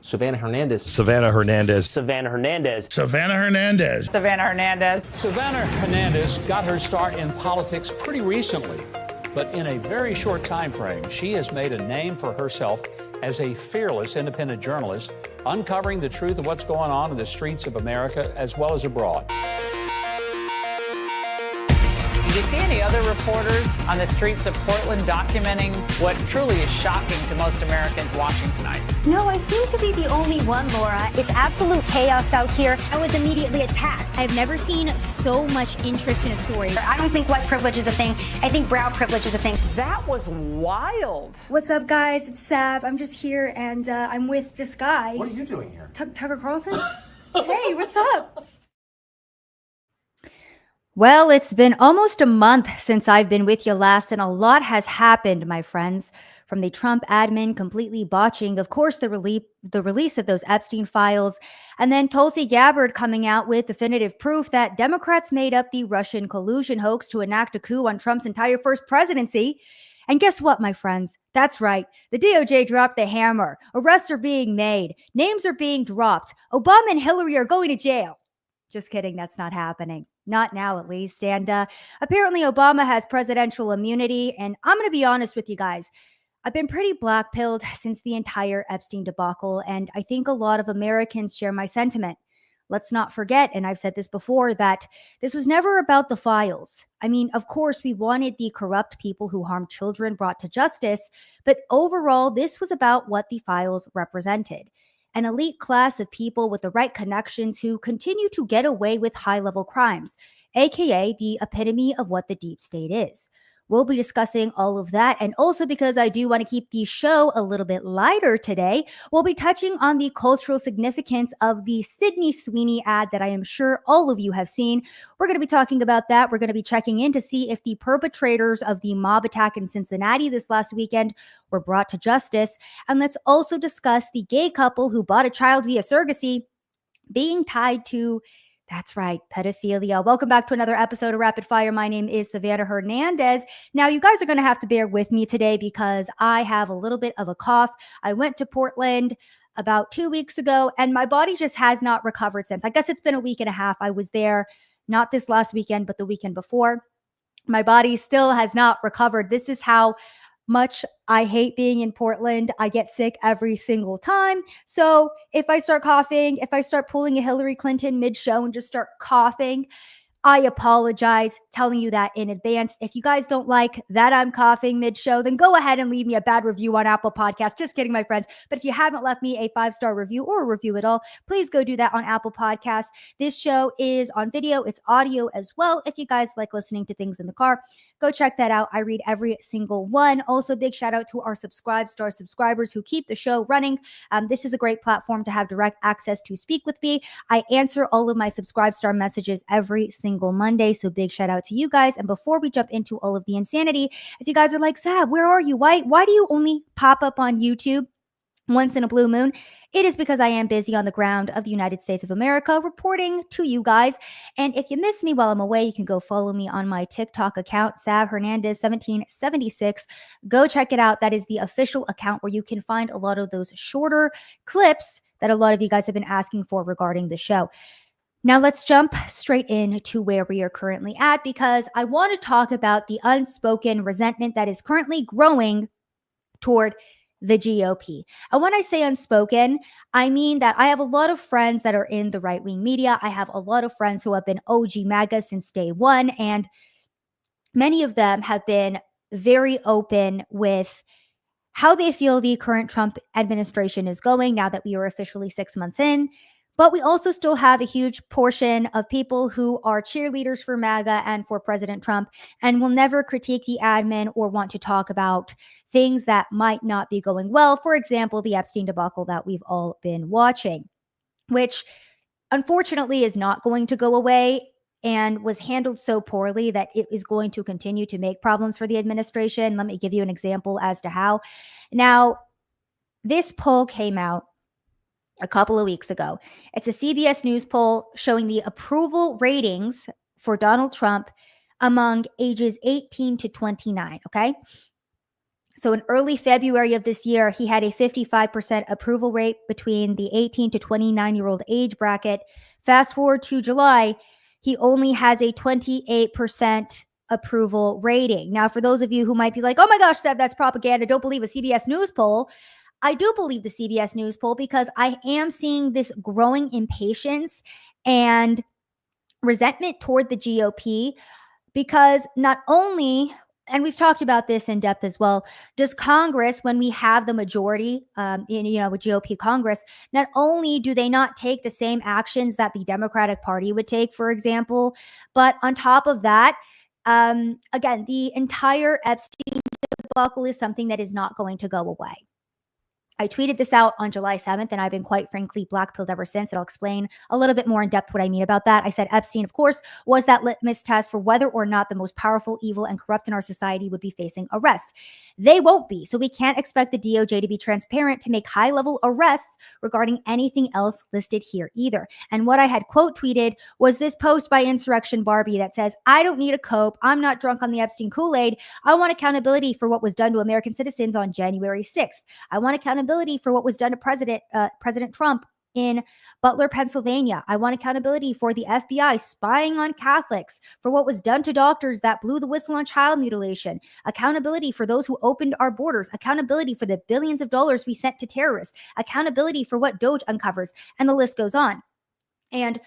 Savannah Hernandez. Savannah Hernandez. Savannah Hernandez. Savannah Hernandez. Savannah Hernandez. Savannah Hernandez got her start in politics pretty recently, but in a very short time frame, she has made a name for herself as a fearless independent journalist, uncovering the truth of what's going on in the streets of America as well as abroad. Did you see any other reporters on the streets of Portland documenting what truly is shocking to most Americans watching tonight? No, I seem to be the only one, Laura. It's absolute chaos out here. I was immediately attacked. I've never seen so much interest in a story. I don't think white privilege is a thing. I think brown privilege is a thing. That was wild. What's up, guys? It's Sav. I'm just here, and I'm with this guy. What are you doing here? Tucker Carlson? Hey, what's up? Well, it's been almost a month since I've been with you last, and a lot has happened, my friends. From the Trump admin completely botching, of course, the release of those Epstein files, and then Tulsi Gabbard coming out with definitive proof that Democrats made up the Russian collusion hoax to enact a coup on Trump's entire first presidency. And guess what, my friends? That's right. The DOJ dropped the hammer. Arrests are being made. Names are being dropped. Obama and Hillary are going to jail. Just kidding. That's not happening. Not now, at least. And apparently Obama has presidential immunity. And I'm going to be honest with you guys. I've been pretty black-pilled since the entire Epstein debacle. And I think a lot of Americans share my sentiment. Let's not forget, and I've said this before, that this was never about the files. I mean, of course, we wanted the corrupt people who harmed children brought to justice. But overall, this was about what the files represented. An elite class of people with the right connections who continue to get away with high-level crimes, aka the epitome of what the deep state is. We'll be discussing all of that, and also because I do want to keep the show a little bit lighter today, we'll be touching on the cultural significance of the Sydney Sweeney ad that I am sure all of you have seen. We're going to be talking about that. We're going to be checking in to see if the perpetrators of the mob attack in Cincinnati this last weekend were brought to justice. And let's also discuss the gay couple who bought a child via surrogacy being tied to, that's right, pedophilia. Welcome back to another episode of Rapid Fire. My name is Savannah Hernandez. Now, you guys are going to have to bear with me today because I have a little bit of a cough. I went to Portland about 2 weeks ago, and my body just has not recovered since. I guess it's been a week and a half. I was there, not this last weekend, but the weekend before. My body still has not recovered. This is how much I hate being in Portland. I get sick every single time. So if I start coughing, if I start pulling a Hillary Clinton mid-show and just start coughing, I apologize, telling you that in advance. If you guys don't like that I'm coughing mid-show, then go ahead and leave me a bad review on Apple Podcasts. Just kidding, my friends. But if you haven't left me a 5-star review or a review at all, please go do that on Apple Podcasts. This show is on video. It's audio as well. If you guys like listening to things in the car, go check that out. I read every single one. Also, big shout out to our Subscribe-Star subscribers who keep the show running. This is a great platform to have direct access to speak with me. I answer all of my Subscribe-Star messages every single Monday. So big shout out to you guys. And before we jump into all of the insanity, if you guys are like, Sab, where are you? Why do you only pop up on YouTube once in a blue moon? It is because I am busy on the ground of the United States of America reporting to you guys. And if you miss me while I'm away, you can go follow me on my TikTok account, Sav Hernandez 1776. Go check it out. That is the official account where you can find a lot of those shorter clips that a lot of you guys have been asking for regarding the show. Now let's jump straight into where we are currently at, because I want to talk about the unspoken resentment that is currently growing toward the GOP. And when I say unspoken, I mean that I have a lot of friends that are in the right-wing media. I have a lot of friends who have been OG MAGA since day one, and many of them have been very open with how they feel the current Trump administration is going now that we are officially 6 months in. But we also still have a huge portion of people who are cheerleaders for MAGA and for President Trump and will never critique the admin or want to talk about things that might not be going well. For example, the Epstein debacle that we've all been watching, which unfortunately is not going to go away and was handled so poorly that it is going to continue to make problems for the administration. Let me give you an example as to how. Now, this poll came out a couple of weeks ago. It's a CBS News poll showing the approval ratings for Donald Trump among ages 18 to 29, okay? So in early February of this year, he had a 55% approval rate between the 18 to 29-year-old age bracket. Fast forward to July, he only has a 28% approval rating. Now, for those of you who might be like, oh my gosh, that's propaganda, don't believe a CBS News poll. I do believe the CBS News poll because I am seeing this growing impatience and resentment toward the GOP, because not only, and we've talked about this in depth as well, does Congress, when we have the majority with GOP Congress, not only do they not take the same actions that the Democratic Party would take, for example, but on top of that, again, the entire Epstein debacle is something that is not going to go away. I tweeted this out on July 7th, and I've been quite frankly blackpilled ever since. And I'll explain a little bit more in depth what I mean about that. I said Epstein, of course, was that litmus test for whether or not the most powerful, evil, and corrupt in our society would be facing arrest. They won't be. So we can't expect the DOJ to be transparent to make high-level arrests regarding anything else listed here either. And what I had quote tweeted was this post by Insurrection Barbie that says, I don't need a cope. I'm not drunk on the Epstein Kool-Aid. I want accountability for what was done to American citizens on January 6th. I want accountability for what was done to President Trump in Butler, Pennsylvania. I want accountability for the FBI spying on Catholics, for what was done to doctors that blew the whistle on child mutilation, accountability for those who opened our borders, accountability for the billions of dollars we sent to terrorists, accountability for what Doge uncovers, and the list goes on. And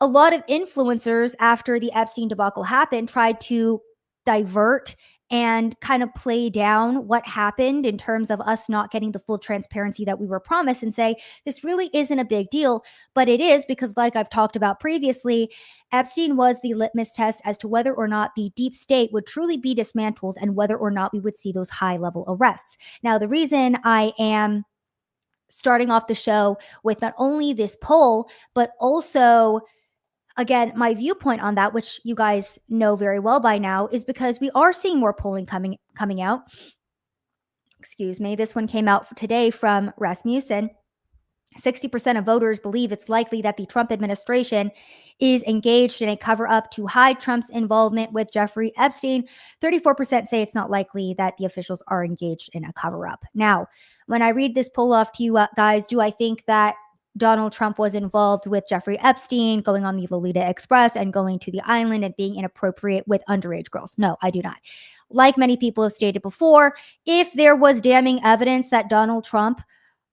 a lot of influencers, after the Epstein debacle happened, tried to divert and kind of play down what happened in terms of us not getting the full transparency that we were promised and say, this really isn't a big deal, but it is, because like I've talked about previously, Epstein was the litmus test as to whether or not the deep state would truly be dismantled and whether or not we would see those high-level arrests. Now, the reason I am starting off the show with not only this poll, but also, again, my viewpoint on that, which you guys know very well by now, is because we are seeing more polling coming out. Excuse me. This one came out today from Rasmussen. 60% of voters believe it's likely that the Trump administration is engaged in a cover-up to hide Trump's involvement with Jeffrey Epstein. 34% say it's not likely that the officials are engaged in a cover-up. Now, when I read this poll off to you guys, do I think that Donald Trump was involved with Jeffrey Epstein going on the Lolita Express and going to the island and being inappropriate with underage girls? No, I do not. Like many people have stated before, if there was damning evidence that Donald Trump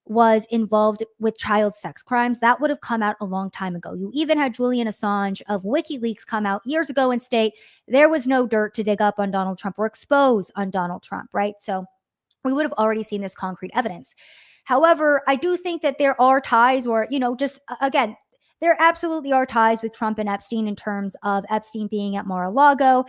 was involved with child sex crimes, that would have come out a long time ago. You even had Julian Assange of WikiLeaks come out years ago and state there was no dirt to dig up on Donald Trump or expose on Donald Trump, right? So we would have already seen this concrete evidence. However, I do think that there are ties, or, just again, there absolutely are ties with Trump and Epstein in terms of Epstein being at Mar-a-Lago,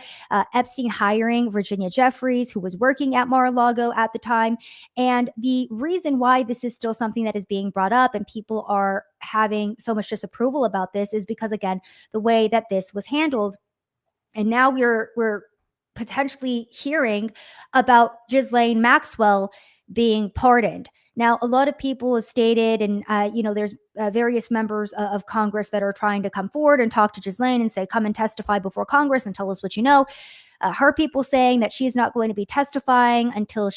Epstein hiring Virginia Jeffries, who was working at Mar-a-Lago at the time. And the reason why this is still something that is being brought up and people are having so much disapproval about this is because, again, the way that this was handled. And now we're potentially hearing about Ghislaine Maxwell being pardoned. Now, a lot of people have stated, and there's various members of Congress that are trying to come forward and talk to Ghislaine and say, come and testify before Congress and tell us what you know. Her people saying that she's not going to be testifying until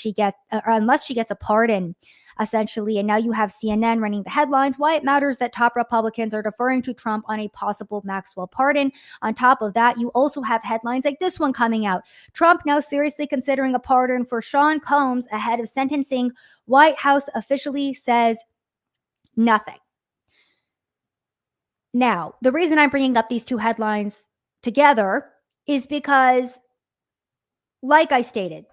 unless she gets a pardon, essentially. And now you have CNN running the headlines, why it matters that top Republicans are deferring to Trump on a possible Maxwell pardon. On top of that, you also have headlines like this one coming out. Trump now seriously considering a pardon for Sean Combs ahead of sentencing. White House officially says nothing. Now, the reason I'm bringing up these two headlines together is because, like I stated,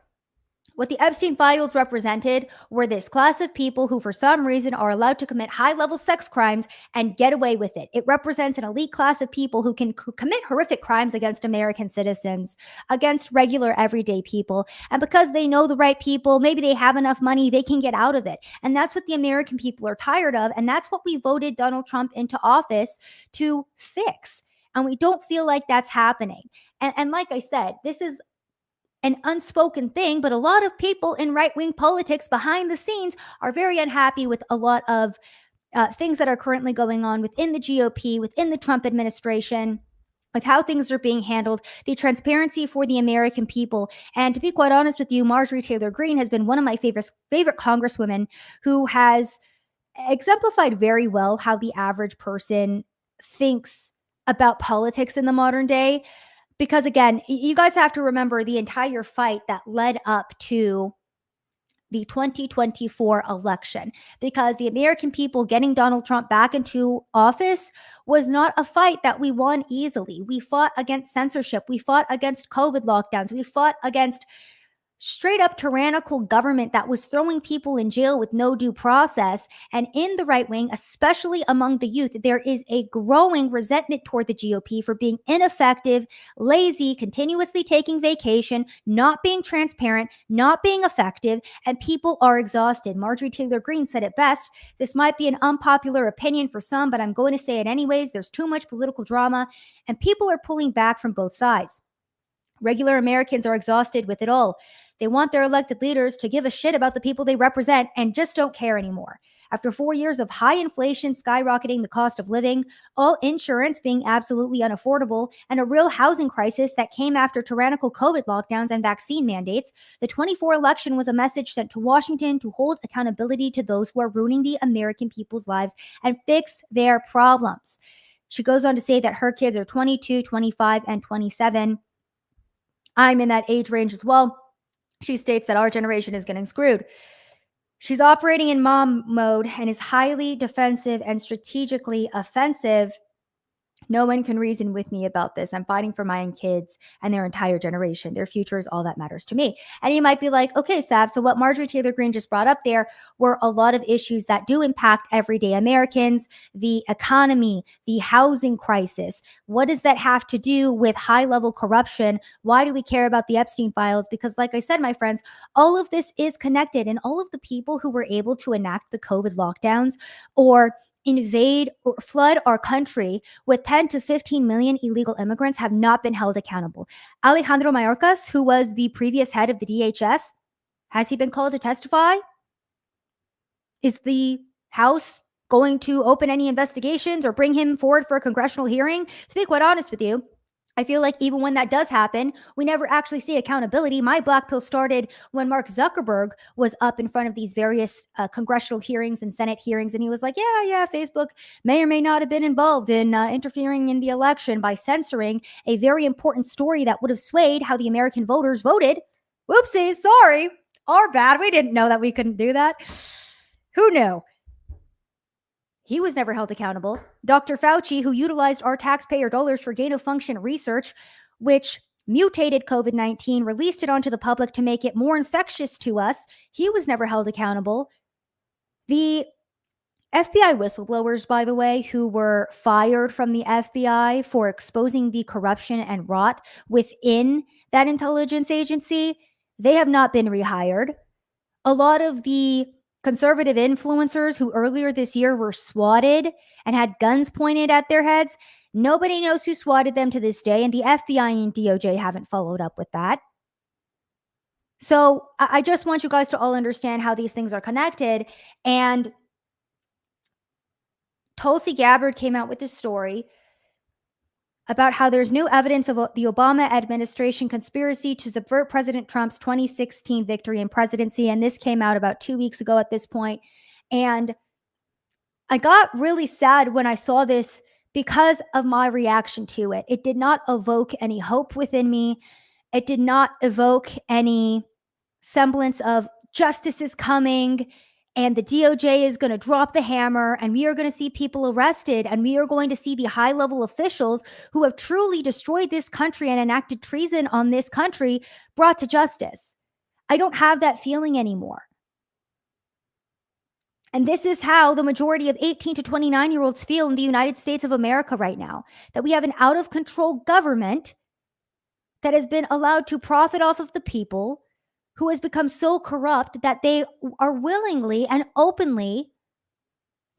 what the Epstein files represented were this class of people who, for some reason, are allowed to commit high-level sex crimes and get away with it. It represents an elite class of people who can commit horrific crimes against American citizens, against regular, everyday people. And because they know the right people, maybe they have enough money, they can get out of it. And that's what the American people are tired of. And that's what we voted Donald Trump into office to fix. And we don't feel like that's happening. And like I said, this is an unspoken thing, but a lot of people in right-wing politics behind the scenes are very unhappy with a lot of things that are currently going on within the GOP, within the Trump administration. with how things are being handled, the transparency for the American people. And to be quite honest with you, Marjorie Taylor Greene has been one of my favorite congresswomen who has exemplified very well how the average person thinks about politics in the modern day. Because again, you guys have to remember the entire fight that led up to the 2024 election, because the American people getting Donald Trump back into office was not a fight that we won easily. We fought against censorship. We fought against COVID lockdowns. We fought against straight up tyrannical government that was throwing people in jail with no due process. And in the right wing, especially among the youth, there is a growing resentment toward the GOP for being ineffective, lazy, continuously taking vacation, not being transparent, not being effective, and people are exhausted. Marjorie Taylor Greene said it best. This might be an unpopular opinion for some, but I'm going to say it anyways. There's too much political drama, and people are pulling back from both sides. Regular Americans are exhausted with it all. They want their elected leaders to give a shit about the people they represent and just don't care anymore. After 4 years of high inflation skyrocketing the cost of living, all insurance being absolutely unaffordable, and a real housing crisis that came after tyrannical COVID lockdowns and vaccine mandates, the 24 election was a message sent to Washington to hold accountability to those who are ruining the American people's lives and fix their problems. She goes on to say that her kids are 22, 25, and 27. I'm in that age range as well. She states that our generation is getting screwed. She's operating in mom mode and is highly defensive and strategically offensive. No one can reason with me about this. I'm fighting for my own kids and their entire generation. Their future is all that matters to me. And you might be like, okay, Sav, so what Marjorie Taylor Greene just brought up there were a lot of issues that do impact everyday Americans, the economy, the housing crisis. What does that have to do with high-level corruption? Why do we care about the Epstein files? Because like I said, my friends, all of this is connected, and all of the people who were able to enact the COVID lockdowns or invade or flood our country with 10 to 15 million illegal immigrants have not been held accountable. Alejandro Mayorkas, who was the previous head of the DHS, has he been called to testify? Is the House going to open any investigations or bring him forward for a congressional hearing? To be quite honest with you, I feel like even when that does happen, we never actually see accountability. My black pill started when Mark Zuckerberg was up in front of these various congressional hearings and Senate hearings. And he was like, yeah, Facebook may or may not have been involved in interfering in the election by censoring a very important story that would have swayed how the American voters voted. Whoopsies, sorry. Our bad. We didn't know that we couldn't do that. Who knew? He was never held accountable. Dr. Fauci, who utilized our taxpayer dollars for gain-of-function research, which mutated COVID-19, released it onto the public to make it more infectious to us, he was never held accountable. The FBI whistleblowers, by the way, who were fired from the FBI for exposing the corruption and rot within that intelligence agency, they have not been rehired. A lot of the conservative influencers who earlier this year were swatted and had guns pointed at their heads, nobody knows who swatted them to this day, and the FBI and DOJ haven't followed up with that. So I just want you guys to all understand how these things are connected. And Tulsi Gabbard came out with this story about how there's new evidence of the Obama administration conspiracy to subvert President Trump's 2016 victory and presidency. And this came out about 2 weeks ago at this point. And I got really sad when I saw this because of my reaction to it. It did not evoke any hope within me. It did not evoke any semblance of justice is coming and the DOJ is going to drop the hammer and we are going to see people arrested and we are going to see the high-level officials who have truly destroyed this country and enacted treason on this country brought to justice. I don't have that feeling anymore. And this is how the majority of 18 to 29-year-olds feel in the United States of America right now, that we have an out-of-control government that has been allowed to profit off of the people, who has become so corrupt that they are willingly and openly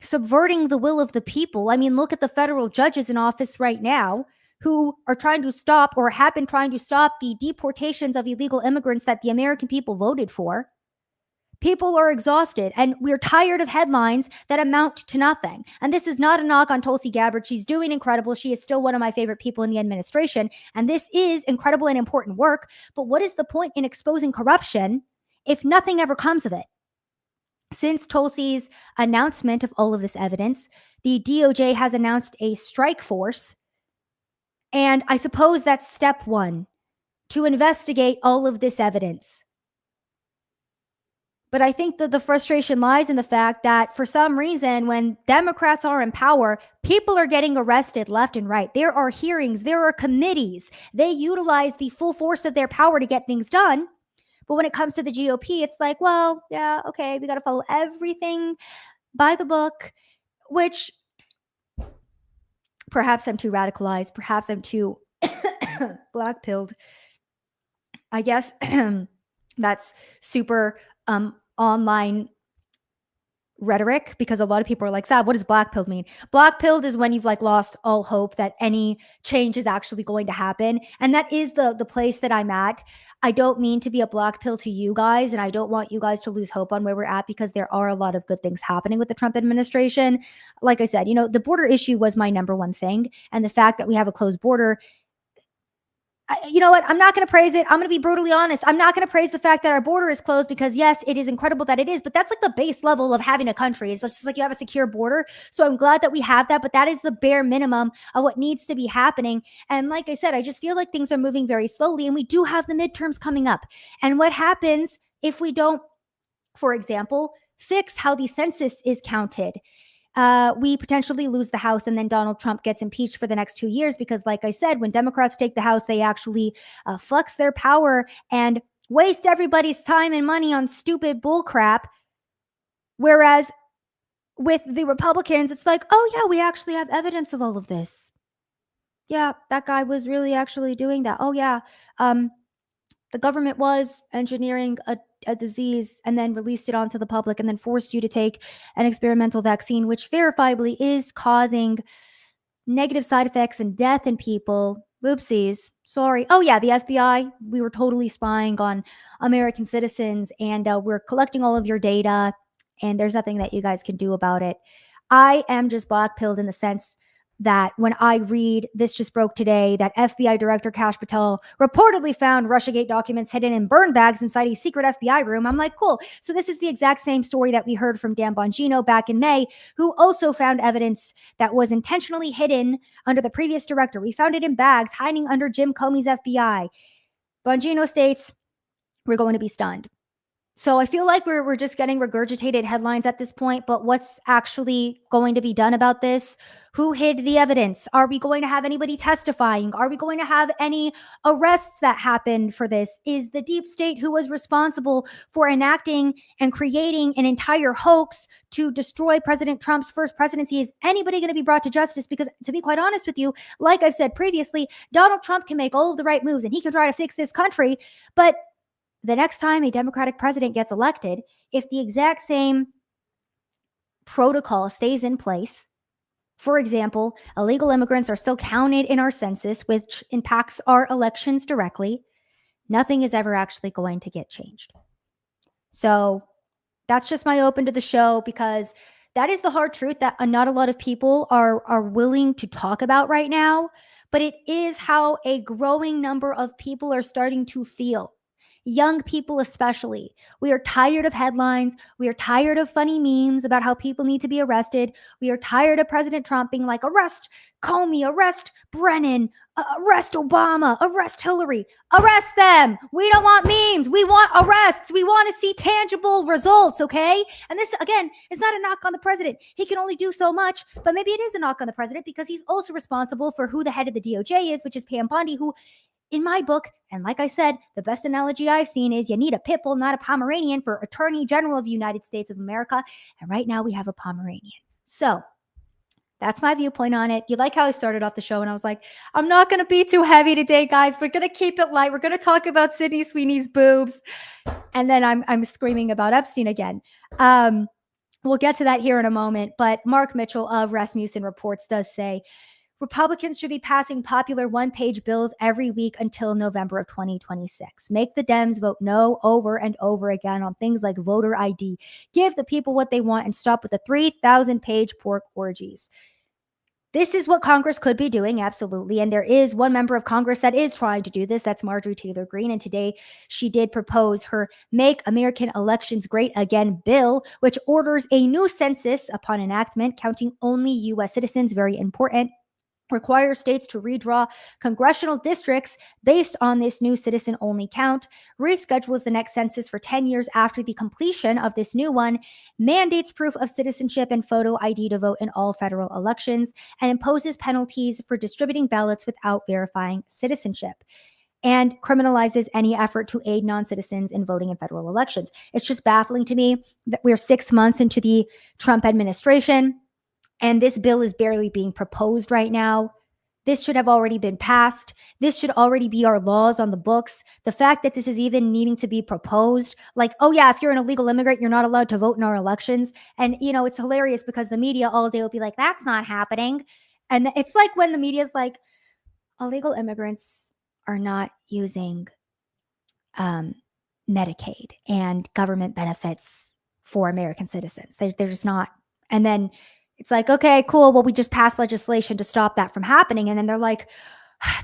subverting the will of the people. I mean, look at the federal judges in office right now who are trying to stop or have been trying to stop the deportations of illegal immigrants that the American people voted for. People are exhausted, and we're tired of headlines that amount to nothing. And this is not a knock on Tulsi Gabbard. She's doing incredible. She is still one of my favorite people in the administration. And this is incredible and important work. But what is the point in exposing corruption if nothing ever comes of it? Since Tulsi's announcement of all of this evidence, the DOJ has announced a strike force. And I suppose that's step one, to investigate all of this evidence. But I think that the frustration lies in the fact that for some reason, when Democrats are in power, people are getting arrested left and right. There are hearings, there are committees. They utilize the full force of their power to get things done. But when it comes to the GOP, it's like, well, yeah, okay, we got to follow everything by the book, which perhaps I'm too radicalized. Perhaps I'm too black-pilled. I guess that's super online rhetoric, because a lot of people are like, Sav, what does black pilled mean? Black pilled is when you've like lost all hope that any change is actually going to happen. And that is the place that I'm at. I don't mean to be a black pill to you guys, and I don't want you guys to lose hope on where we're at, because there are a lot of good things happening with the Trump administration. Like I said, the border issue was my number one thing. And the fact that we have a closed border, you know what? I'm not going to praise it. I'm going to be brutally honest. I'm not going to praise the fact that our border is closed, because yes, it is incredible that it is, but that's like the base level of having a country. It's just like you have a secure border. So I'm glad that we have that, but that is the bare minimum of what needs to be happening. And like I said, I just feel like things are moving very slowly, and we do have the midterms coming up. And what happens if we don't, for example, fix how the census is counted? We potentially lose the House, and then Donald Trump gets impeached for the next 2 years, because like I said, when Democrats take the House, they actually flex their power and waste everybody's time and money on stupid bullcrap. Whereas with the Republicans, it's like, oh yeah, we actually have evidence of all of this. Yeah, that guy was really actually doing that. Oh yeah, the government was engineering a disease and then released it onto the public and then forced you to take an experimental vaccine, which verifiably is causing negative side effects and death in people. Whoopsies. Sorry. Oh yeah, the FBI, we were totally spying on American citizens, and we're collecting all of your data, and there's nothing that you guys can do about it. I am just black-pilled in the sense that when I read this just broke today, that FBI Director Kash Patel reportedly found Russiagate documents hidden in burn bags inside a secret FBI room. I'm like, cool. So this is the exact same story that we heard from Dan Bongino back in May, who also found evidence that was intentionally hidden under the previous director. We found it in bags hiding under Jim Comey's FBI. Bongino states, we're going to be stunned. So I feel like we're just getting regurgitated headlines at this point, but what's actually going to be done about this? Who hid the evidence? Are we going to have anybody testifying? Are we going to have any arrests that happened for this? Is the deep state who was responsible for enacting and creating an entire hoax to destroy President Trump's first presidency, is anybody going to be brought to justice? Because to be quite honest with you, like I've said previously, Donald Trump can make all of the right moves and he can try to fix this country, but the next time a Democratic president gets elected, if the exact same protocol stays in place, for example, illegal immigrants are still counted in our census, which impacts our elections directly, nothing is ever actually going to get changed. So that's just my open to the show, because that is the hard truth that not a lot of people are willing to talk about right now, but it is how a growing number of people are starting to feel. Young people especially. We are tired of headlines. We are tired of funny memes about how people need to be arrested. We are tired of President Trump being like, arrest Comey, arrest Brennan, arrest Obama, arrest Hillary, arrest them. We don't want memes. We want arrests. We want to see tangible results, okay? And this, again, is not a knock on the president. He can only do so much, but maybe it is a knock on the president, because he's also responsible for who the head of the DOJ is, which is Pam Bondi, who, in my book, and like I said, the best analogy I've seen is you need a pit bull, not a Pomeranian, for Attorney General of the United States of America. And right now we have a Pomeranian. So that's my viewpoint on it. You like how I started off the show and I was like, I'm not going to be too heavy today, guys. We're going to keep it light. We're going to talk about Sydney Sweeney's boobs. And then I'm screaming about Epstein again. We'll get to that here in a moment. But Mark Mitchell of Rasmussen Reports does say, Republicans should be passing popular one-page bills every week until November of 2026. Make the Dems vote no over and over again on things like voter ID. Give the people what they want and stop with the 3,000-page pork orgies. This is what Congress could be doing, absolutely. And there is one member of Congress that is trying to do this. That's Marjorie Taylor Greene. And today she did propose her Make American Elections Great Again bill, which orders a new census upon enactment, counting only U.S. citizens, very important. Requires states to redraw congressional districts based on this new citizen-only count, reschedules the next census for 10 years after the completion of this new one, mandates proof of citizenship and photo ID to vote in all federal elections, and imposes penalties for distributing ballots without verifying citizenship, and criminalizes any effort to aid non-citizens in voting in federal elections. It's just baffling to me that we're 6 months into the Trump administration, and this bill is barely being proposed right now. This should have already been passed. This should already be our laws on the books. The fact that this is even needing to be proposed, like, oh yeah, if you're an illegal immigrant, you're not allowed to vote in our elections. And, you know, it's hilarious because the media all day will be like, that's not happening. And it's like when the media is like, illegal immigrants are not using Medicaid and government benefits for American citizens. They're just not. And then it's like, okay, cool. Well, we just passed legislation to stop that from happening. And then they're like,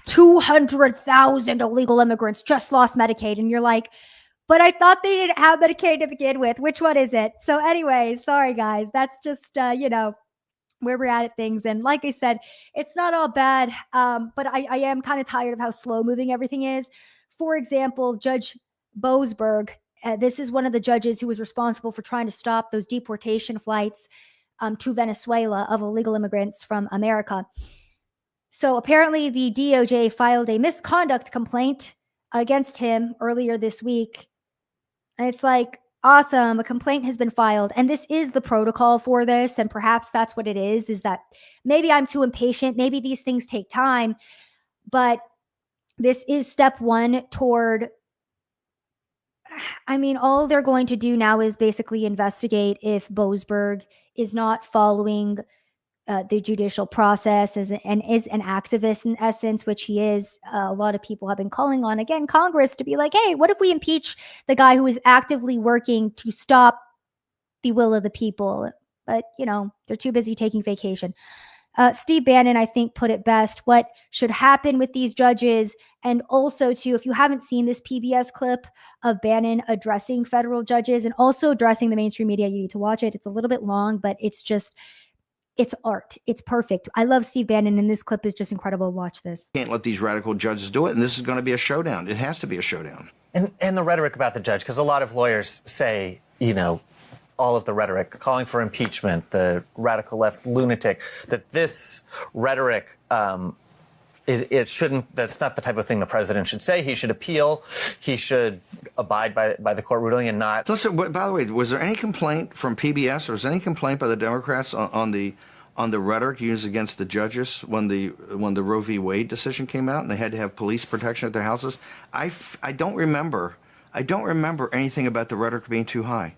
200,000 illegal immigrants just lost Medicaid. And you're like, but I thought they didn't have Medicaid to begin with. Which one is it? So anyway, sorry, guys. That's just, where we're at things. And like I said, it's not all bad. But I am kind of tired of how slow moving everything is. For example, Judge Boasberg, this is one of the judges who was responsible for trying to stop those deportation flights to Venezuela of illegal immigrants from America. So apparently the DOJ filed a misconduct complaint against him earlier this week. And it's like, awesome, a complaint has been filed. And this is the protocol for this. And perhaps that's what it is that maybe I'm too impatient. Maybe these things take time. But this is step one toward, I mean, all they're going to do now is basically investigate if Boasberg is not following the judicial process and is an activist in essence, which he is. A lot of people have been calling on, again, Congress to be like, hey, what if we impeach the guy who is actively working to stop the will of the people? But, they're too busy taking vacation. Steve Bannon, I think, put it best, what should happen with these judges. And also, too, if you haven't seen this PBS clip of Bannon addressing federal judges and also addressing the mainstream media, you need to watch it. It's a little bit long, but it's art. It's perfect. I love Steve Bannon, and this clip is just incredible. Watch this. Can't let these radical judges do it, and this is going to be a showdown. It has to be a showdown. And the rhetoric about the judge, because a lot of lawyers say, all of the rhetoric, calling for impeachment, the radical left lunatic, that this rhetoric, that's not the type of thing the president should say. He should appeal. He should abide by the court ruling and not. Listen, by the way, was there any complaint from PBS or was there any complaint by the Democrats on the rhetoric used against the judges when the Roe v. Wade decision came out and they had to have police protection at their houses? I don't remember anything about the rhetoric being too high.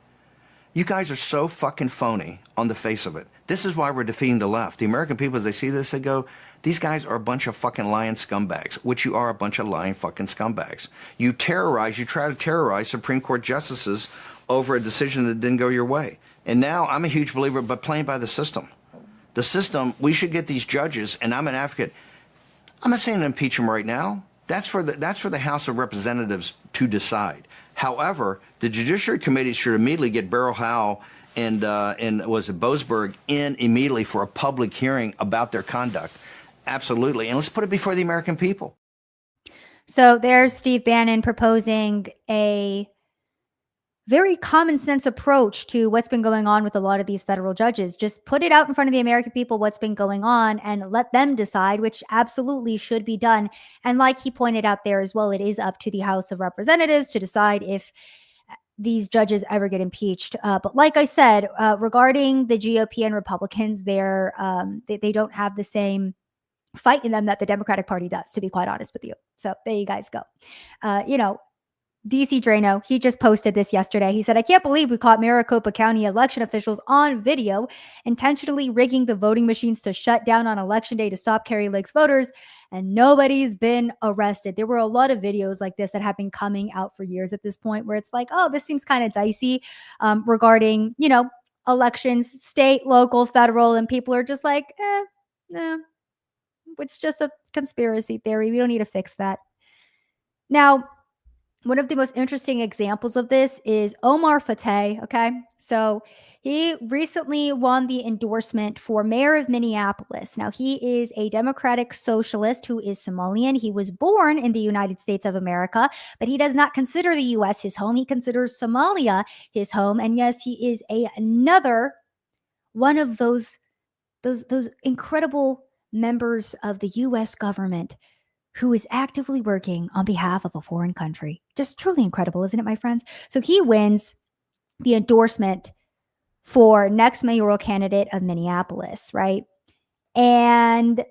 You guys are so fucking phony on the face of it. This is why we're defeating the left. The American people, as they see this, they go, these guys are a bunch of fucking lying scumbags, which you are, a bunch of lying fucking scumbags. You try to terrorize Supreme Court justices over a decision that didn't go your way. And now I'm a huge believer, but playing by the system. The system, we should get these judges, and I'm an advocate. I'm not saying to impeach them right now. That's for the House of Representatives to decide. However, the Judiciary Committee should immediately get Beryl Howell and was it Boasberg in immediately for a public hearing about their conduct. Absolutely. And let's put it before the American people. So there's Steve Bannon proposing a very common sense approach to what's been going on with a lot of these federal judges. Just put it out in front of the American people, what's been going on, and let them decide, which absolutely should be done. And like he pointed out there as well, it is up to the House of Representatives to decide if these judges ever get impeached. But like I said, regarding the GOP and Republicans, they don't have the same fight in them that the Democratic Party does, to be quite honest with you. So there you guys go. DC Drano, he just posted this yesterday. He said, I can't believe we caught Maricopa County election officials on video intentionally rigging the voting machines to shut down on election day to stop Kari Lake's voters, and nobody's been arrested. There were a lot of videos like this that have been coming out for years at this point where it's like, oh, this seems kind of dicey regarding, elections, state, local, federal, and people are just like, nah, it's just a conspiracy theory. We don't need to fix that. Now, one of the most interesting examples of this is Omar Fateh. Okay. So he recently won the endorsement for mayor of Minneapolis. Now, he is a Democratic socialist who is Somalian. He was born in the United States of America, but he does not consider the U.S. his home. He considers Somalia his home. And yes, he is another one of those incredible members of the U.S. government who is actively working on behalf of a foreign country. Just truly incredible, isn't it, my friends? So he wins the endorsement for next mayoral candidate of Minneapolis, right? And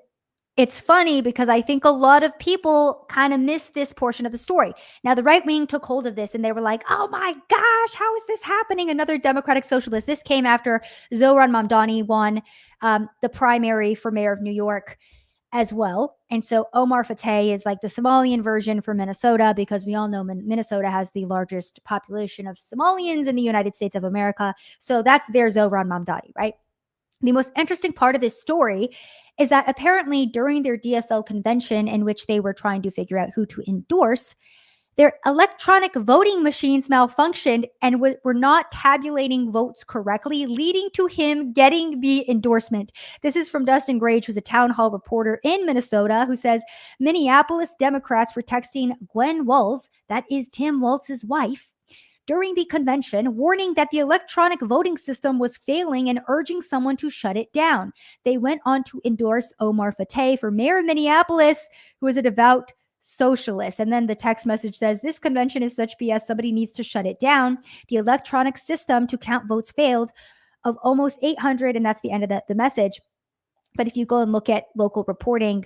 it's funny because I think a lot of people kind of miss this portion of the story. Now, the right wing took hold of this and they were like, oh my gosh, how is this happening? Another Democratic socialist. This came after Zohran Mamdani won the primary for mayor of New York as well. And so Omar Fateh is like the Somalian version for Minnesota, because we all know Minnesota has the largest population of Somalians in the United States of America. So that's their Zohran Mamdani, right? The most interesting part of this story is that apparently during their DFL convention, in which they were trying to figure out who to endorse, their electronic voting machines malfunctioned and were not tabulating votes correctly, leading to him getting the endorsement. This is from Dustin Grage, who's a town hall reporter in Minnesota, who says Minneapolis Democrats were texting Gwen Walz, that is Tim Walz's wife, during the convention, warning that the electronic voting system was failing and urging someone to shut it down. They went on to endorse Omar Fateh for mayor of Minneapolis, who is a devout socialist. And then the text message says, this convention is such BS, somebody needs to shut it down. The electronic system to count votes failed of almost 800, and that's the end of the message. But if you go and look at local reporting,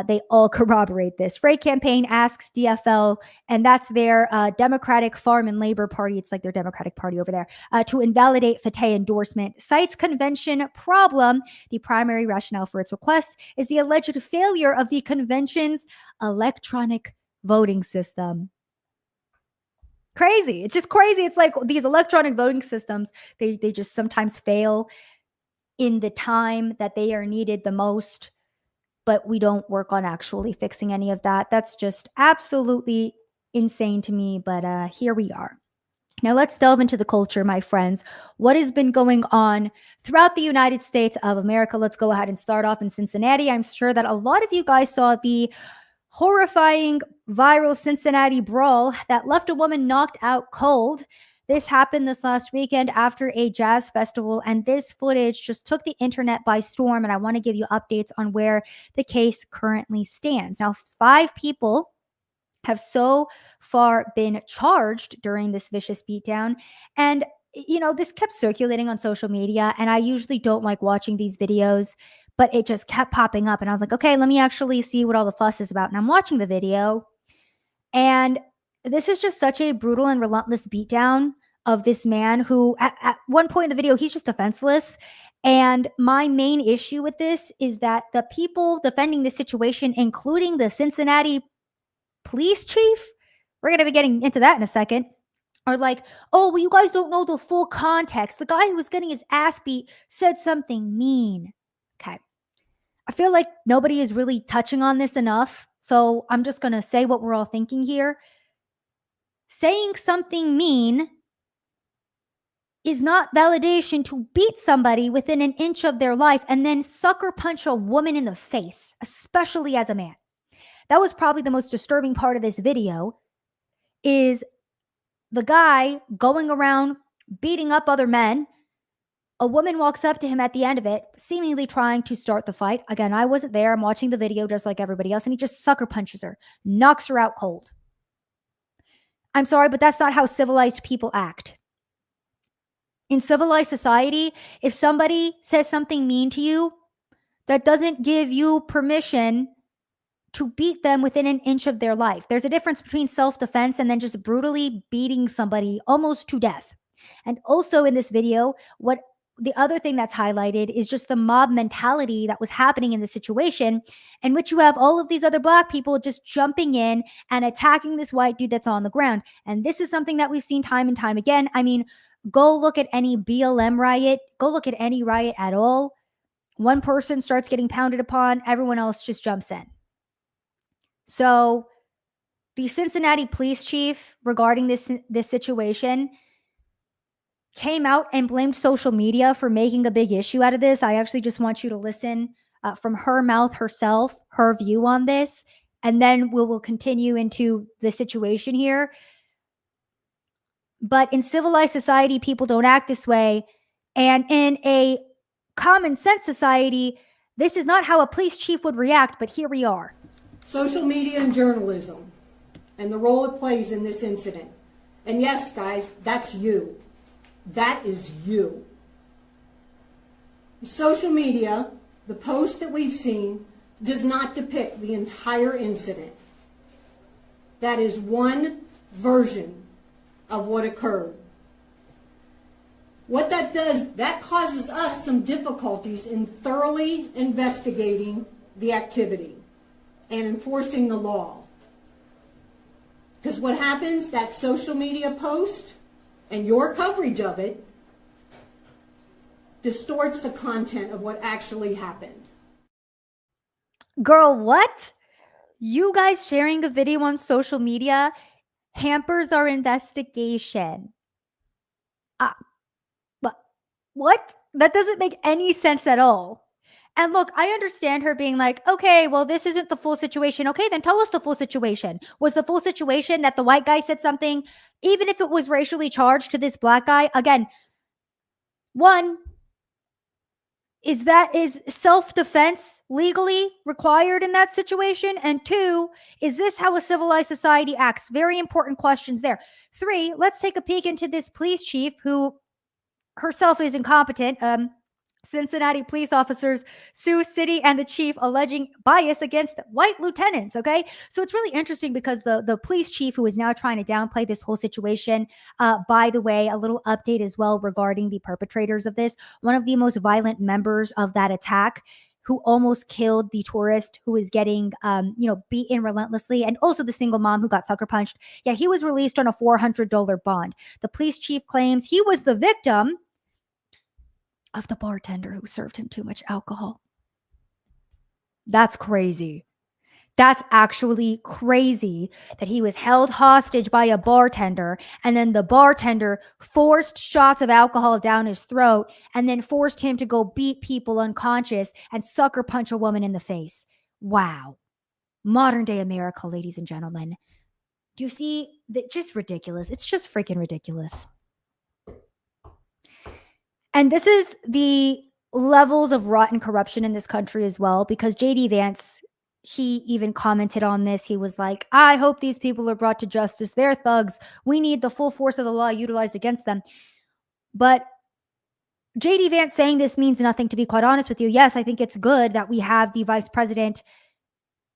they all corroborate this. Frey Campaign asks DFL, and that's their Democratic Farm and Labor Party, it's like their Democratic Party over there, to invalidate Fateh endorsement. Cites convention problem. The primary rationale for its request is the alleged failure of the convention's electronic voting system. Crazy. It's just crazy. It's like these electronic voting systems, they just sometimes fail in the time that they are needed the most, but we don't work on actually fixing any of that. That's just absolutely insane to me, but here we are. Now let's delve into the culture, my friends. What has been going on throughout the United States of America? Let's go ahead and start off in Cincinnati. I'm sure that a lot of you guys saw the horrifying viral Cincinnati brawl that left a woman knocked out cold. This happened this last weekend after a jazz festival, and this footage just took the internet by storm, and I want to give you updates on where the case currently stands. Now, 5 people have so far been charged during this vicious beatdown, and this kept circulating on social media, and I usually don't like watching these videos, but it just kept popping up, and I was like, okay, let me actually see what all the fuss is about. And I'm watching the video, and this is just such a brutal and relentless beatdown of this man who, at one point in the video, he's just defenseless. And my main issue with this is that the people defending the situation, including the Cincinnati police chief, we're going to be getting into that in a second, are like, oh, well, you guys don't know the full context. The guy who was getting his ass beat said something mean. Okay. I feel like nobody is really touching on this enough. So I'm just going to say what we're all thinking here. Saying something mean is not validation to beat somebody within an inch of their life and then sucker punch a woman in the face, especially as a man. That was probably the most disturbing part of this video, is the guy going around beating up other men. A woman walks up to him at the end of it, seemingly trying to start the fight. Again, I wasn't there. I'm watching the video just like everybody else, and he just sucker punches her, knocks her out cold. I'm sorry, but that's not how civilized people act. In civilized society, if somebody says something mean to you, that doesn't give you permission to beat them within an inch of their life. There's a difference between self-defense and then just brutally beating somebody almost to death. And also in this video, what the other thing that's highlighted is just the mob mentality that was happening in the situation, in which you have all of these other black people just jumping in and attacking this white dude that's on the ground. And this is something that we've seen time and time again. I mean, go look at any BLM riot, go look at any riot at all. One person starts getting pounded upon, everyone else just jumps in. So the Cincinnati police chief regarding this situation came out and blamed social media for making a big issue out of this. I actually just want you to listen from her mouth herself, her view on this, and then we'll continue into the situation here. But in civilized society, people don't act this way. And in a common sense society, this is not how a police chief would react, but here we are. Social media and journalism and the role it plays in this incident. And yes, guys, that's you. That is you. Social media, the post that we've seen, does not depict the entire incident. That is one version of what occurred. What that does, that causes us some difficulties in thoroughly investigating the activity and enforcing the law. Because what happens, that social media post and your coverage of it distorts the content of what actually happened. Girl, what? You guys sharing a video on social media hampers our investigation. But what? That doesn't make any sense at all. And look, I understand her being like, okay, well, this isn't the full situation. Okay, then tell us the full situation. Was the full situation that the white guy said something, even if it was racially charged, to this black guy? Again, one, is self-defense legally required in that situation? And two, is this how a civilized society acts? Very important questions there. Three, let's take a peek into this police chief who herself is incompetent. Cincinnati police officers sue city and the chief alleging bias against white lieutenants. Okay. So it's really interesting because the police chief, who is now trying to downplay this whole situation, by the way, a little update as well regarding the perpetrators of this. One of the most violent members of that attack, who almost killed the tourist who is getting, beaten relentlessly, and also the single mom who got sucker punched. Yeah, he was released on a $400 bond. The police chief claims he was the victim of the bartender who served him too much alcohol. That's crazy. That's actually crazy that he was held hostage by a bartender, and then the bartender forced shots of alcohol down his throat and then forced him to go beat people unconscious and sucker punch a woman in the face. Wow. Modern day America, ladies and gentlemen. Do you see? Just ridiculous. It's just freaking ridiculous. And this is the levels of rotten corruption in this country as well, because JD Vance, he even commented on this. He was like, I hope these people are brought to justice. They're thugs. We need the full force of the law utilized against them. But JD Vance saying this means nothing, to be quite honest with you. Yes, I think it's good that we have the vice president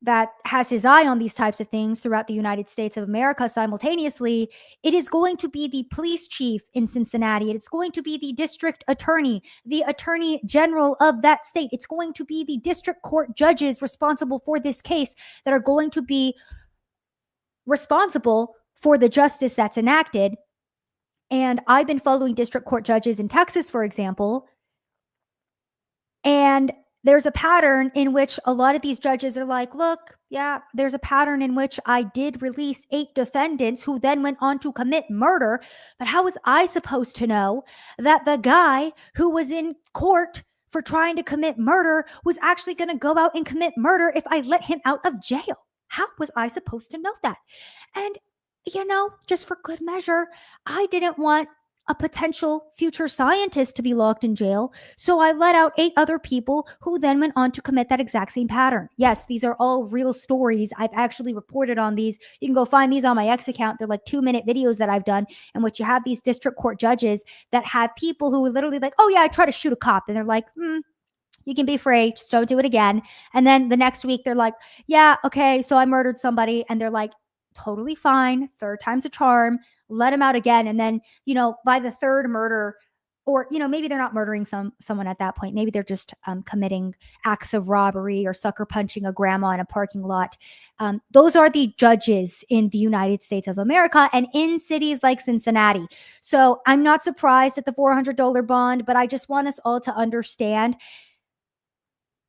that has his eye on these types of things throughout the United States of America simultaneously. It is going to be the police chief in Cincinnati. It's going to be the district attorney, the attorney general of that state. It's going to be the district court judges responsible for this case that are going to be responsible for the justice that's enacted. And I've been following district court judges in Texas, for example, and there's a pattern in which a lot of these judges are like, look, yeah, there's a pattern in which I did release 8 defendants who then went on to commit murder. But how was I supposed to know that the guy who was in court for trying to commit murder was actually going to go out and commit murder if I let him out of jail? How was I supposed to know that? And, just for good measure, I didn't want a potential future scientist to be locked in jail. So I let out 8 other people who then went on to commit that exact same pattern. Yes, these are all real stories. I've actually reported on these. You can go find these on my X account. They're like 2-minute videos that I've done in which you have these district court judges that have people who are literally like, oh yeah, I try to shoot a cop. And they're like, You can be free. Just don't do it again. And then the next week they're like, yeah, okay, so I murdered somebody. And they're like, totally fine. Third time's a charm. Let him out again. And then, by the third murder, or, maybe they're not murdering someone at that point. Maybe they're just committing acts of robbery or sucker punching a grandma in a parking lot. Those are the judges in the United States of America and in cities like Cincinnati. So I'm not surprised at the $400 bond, but I just want us all to understand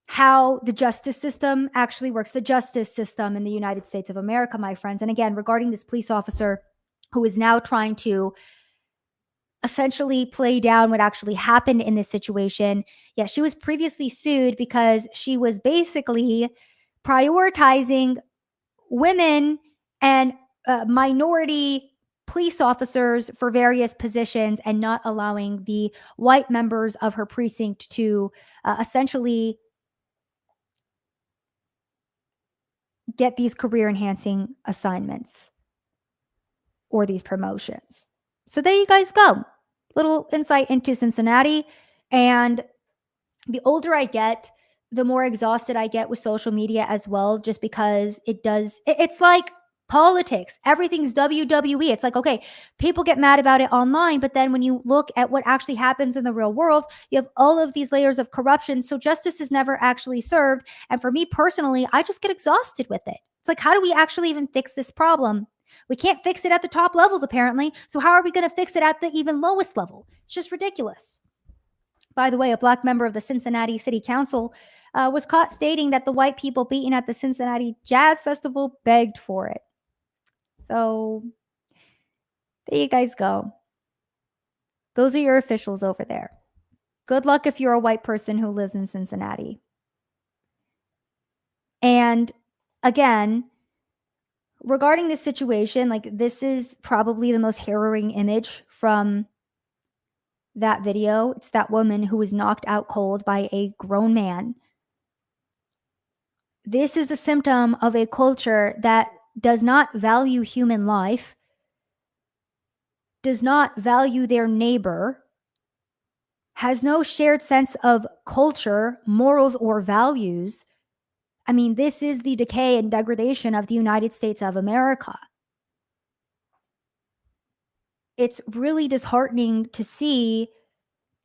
how the justice system actually works. The justice system in the United States of America, my friends. And again, regarding this police officer who is now trying to essentially play down what actually happened in this situation. Yeah, she was previously sued because she was basically prioritizing women and minority police officers for various positions and not allowing the white members of her precinct to essentially get these career enhancing assignments or these promotions. So there you guys go. Little insight into Cincinnati. And the older I get, the more exhausted I get with social media as well, just because it's like politics. Everything's WWE. It's like, okay, people get mad about it online, but then when you look at what actually happens in the real world, you have all of these layers of corruption. So justice is never actually served. And for me personally, I just get exhausted with it. It's like, how do we actually even fix this problem? We can't fix it at the top levels, apparently. So how are we going to fix it at the even lowest level? It's just ridiculous. By the way, a black member of the Cincinnati City Council was caught stating that the white people beaten at the Cincinnati Jazz Festival begged for it. So there you guys go. Those are your officials over there. Good luck if you're a white person who lives in Cincinnati. And again, regarding this situation, like, this is probably the most harrowing image from that video. It's that woman who was knocked out cold by a grown man. This is a symptom of a culture that does not value human life, does not value their neighbor, has no shared sense of culture, morals, or values. I mean, this is the decay and degradation of the United States of America. It's really disheartening to see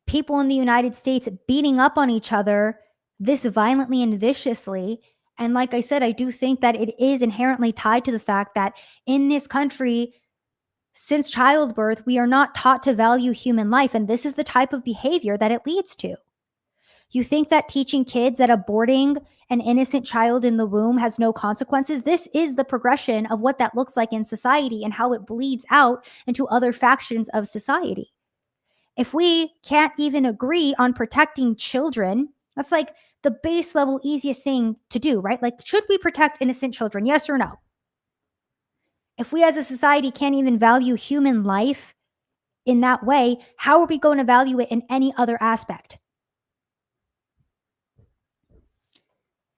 people in the United States beating up on each other this violently and viciously. And like I said, I do think that it is inherently tied to the fact that in this country, since childbirth, we are not taught to value human life. And this is the type of behavior that it leads to. You think that teaching kids that aborting an innocent child in the womb has no consequences? This is the progression of what that looks like in society and how it bleeds out into other factions of society. If we can't even agree on protecting children, that's like the base level easiest thing to do, right? Like, should we protect innocent children? Yes or no? If we as a society can't even value human life in that way, how are we going to value it in any other aspect?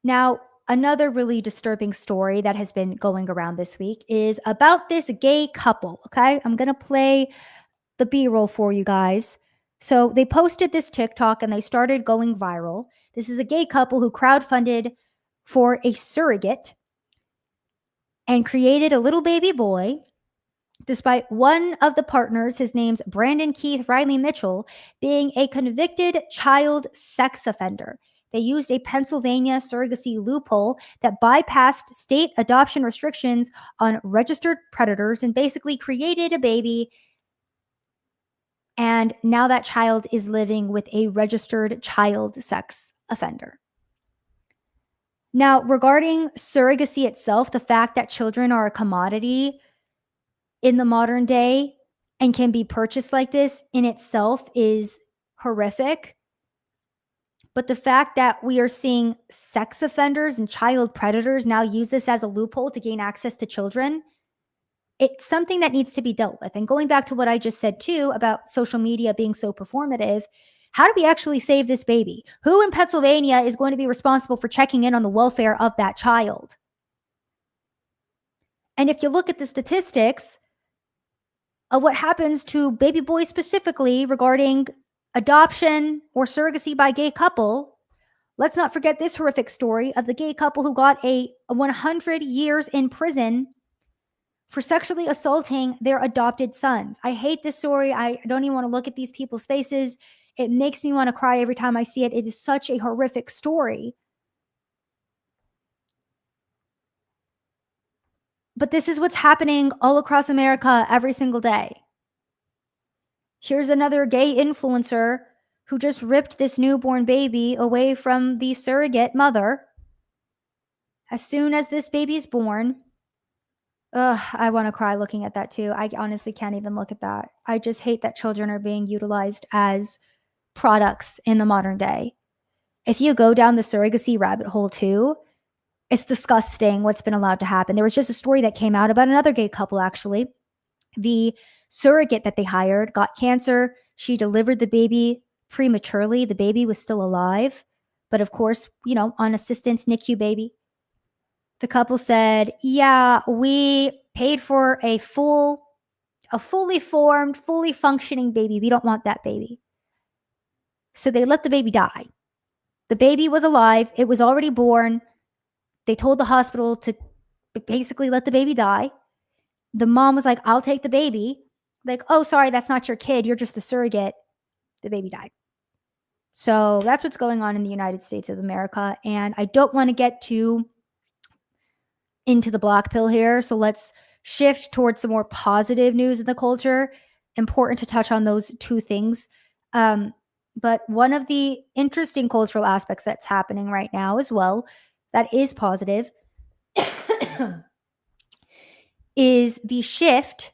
Now, another really disturbing story that has been going around this week is about this gay couple, okay? I'm going to play the B-roll for you guys. So they posted this TikTok and they started going viral. This is a gay couple who crowdfunded for a surrogate and created a little baby boy, despite one of the partners, his name's Brandon Keith Riley Mitchell, being a convicted child sex offender. They used a Pennsylvania surrogacy loophole that bypassed state adoption restrictions on registered predators and basically created a baby. And now that child is living with a registered child sex offender. Now, regarding surrogacy itself, the fact that children are a commodity in the modern day and can be purchased like this in itself is horrific. But the fact that we are seeing sex offenders and child predators now use this as a loophole to gain access to children, it's something that needs to be dealt with. And going back to what I just said too about social media being so performative, how do we actually save this baby? Who in Pennsylvania is going to be responsible for checking in on the welfare of that child? And if you look at the statistics of what happens to baby boys specifically regarding adoption or surrogacy by gay couple, Let's not forget this horrific story of the gay couple who got a 100 years in prison for sexually assaulting their adopted sons. I hate this story. I don't even want to look at these people's faces. It makes me want to cry every time I see it. It is such a horrific story. But this is what's happening all across America every single day. Here's another gay influencer who just ripped this newborn baby away from the surrogate mother. As soon as this baby is born, I want to cry looking at that too. I honestly can't even look at that. I just hate that children are being utilized as products in the modern day. If you go down the surrogacy rabbit hole too, it's disgusting what's been allowed to happen. There was just a story that came out about another gay couple, actually. The surrogate that they hired got cancer. She delivered the baby prematurely. The baby was still alive. But of course, on assistance, NICU baby. The couple said, yeah, we paid for a fully formed, fully functioning baby. We don't want that baby. So they let the baby die. The baby was alive. It was already born. They told the hospital to basically let the baby die. The mom was like, I'll take the baby. Like, oh, sorry, that's not your kid. You're just the surrogate. The baby died. So that's what's going on in the United States of America. And I don't want to get too into the black pill here. So let's shift towards some more positive news in the culture. Important to touch on those two things. But one of the interesting cultural aspects that's happening right now as well, that is positive, is the shift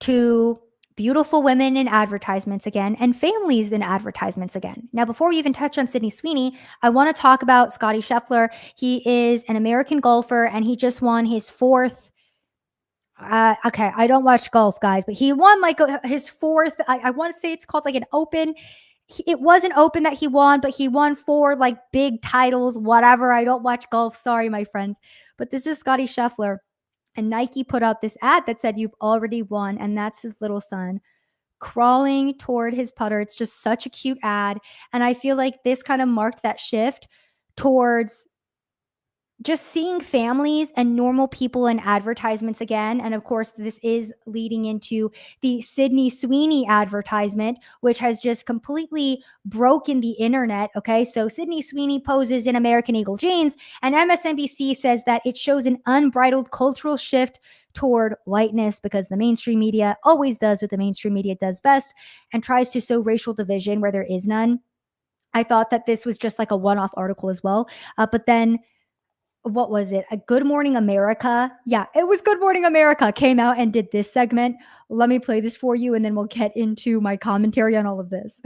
to beautiful women in advertisements again and families in advertisements again. Now, before we even touch on Sydney Sweeney, I want to talk about Scottie Scheffler. He is an American golfer and he just won his fourth. Okay, I don't watch golf, guys, but he won like his fourth. I want to say it's called like an Open. It was an Open that he won, but he won 4 like big titles, whatever. I don't watch golf. Sorry, my friends. But this is Scottie Scheffler. And Nike put out this ad that said, you've already won. And that's his little son crawling toward his putter. It's just such a cute ad. And I feel like this kind of marked that shift towards just seeing families and normal people in advertisements again. And of course, this is leading into the Sydney Sweeney advertisement, which has just completely broken the internet. Okay, so Sydney Sweeney poses in American Eagle jeans, and MSNBC says that it shows an unbridled cultural shift toward whiteness because the mainstream media always does what the mainstream media does best and tries to sow racial division where there is none. I thought that this was just like a one-off article as well. But then what was it? A Good Morning America. Yeah, it was Good Morning America came out and did this segment. Let me play this for you and then we'll get into my commentary on all of this.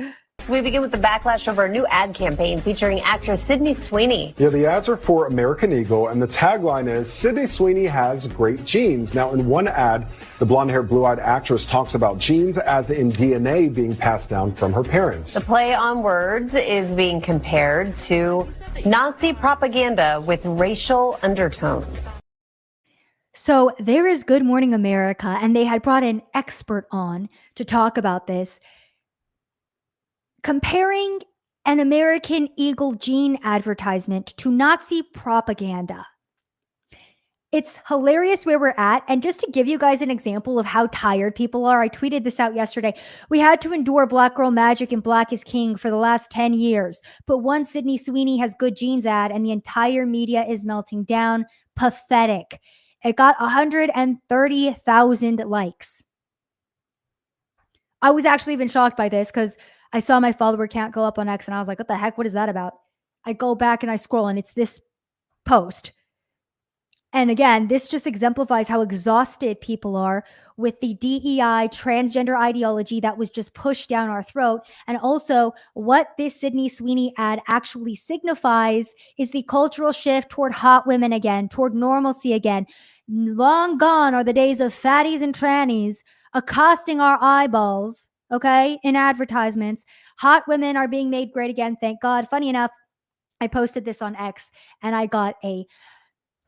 We begin with the backlash over a new ad campaign featuring actress Sydney Sweeney. Yeah, the ads are for American Eagle, and the tagline is, Sydney Sweeney has great genes. Now, in one ad, the blonde-haired, blue-eyed actress talks about genes as in DNA being passed down from her parents. The play on words is being compared to Nazi propaganda with racial undertones. So there is Good Morning America, and they had brought an expert on to talk about this, comparing an American Eagle gene advertisement to Nazi propaganda. It's hilarious where we're at. And just to give you guys an example of how tired people are, I tweeted this out yesterday. We had to endure Black Girl Magic and Black is King for the last 10 years. But one Sydney Sweeney has good genes ad and the entire media is melting down. Pathetic. It got 130,000 likes. I was actually even shocked by this because I saw my follower count go up on X and I was like, what the heck? What is that about? I go back and I scroll and it's this post. And again, this just exemplifies how exhausted people are with the DEI transgender ideology that was just pushed down our throat. And also what this Sydney Sweeney ad actually signifies is the cultural shift toward hot women again, toward normalcy again. Long gone are the days of fatties and trannies accosting our eyeballs, okay, in advertisements. Hot women are being made great again, thank God. Funny enough, I posted this on X and I got a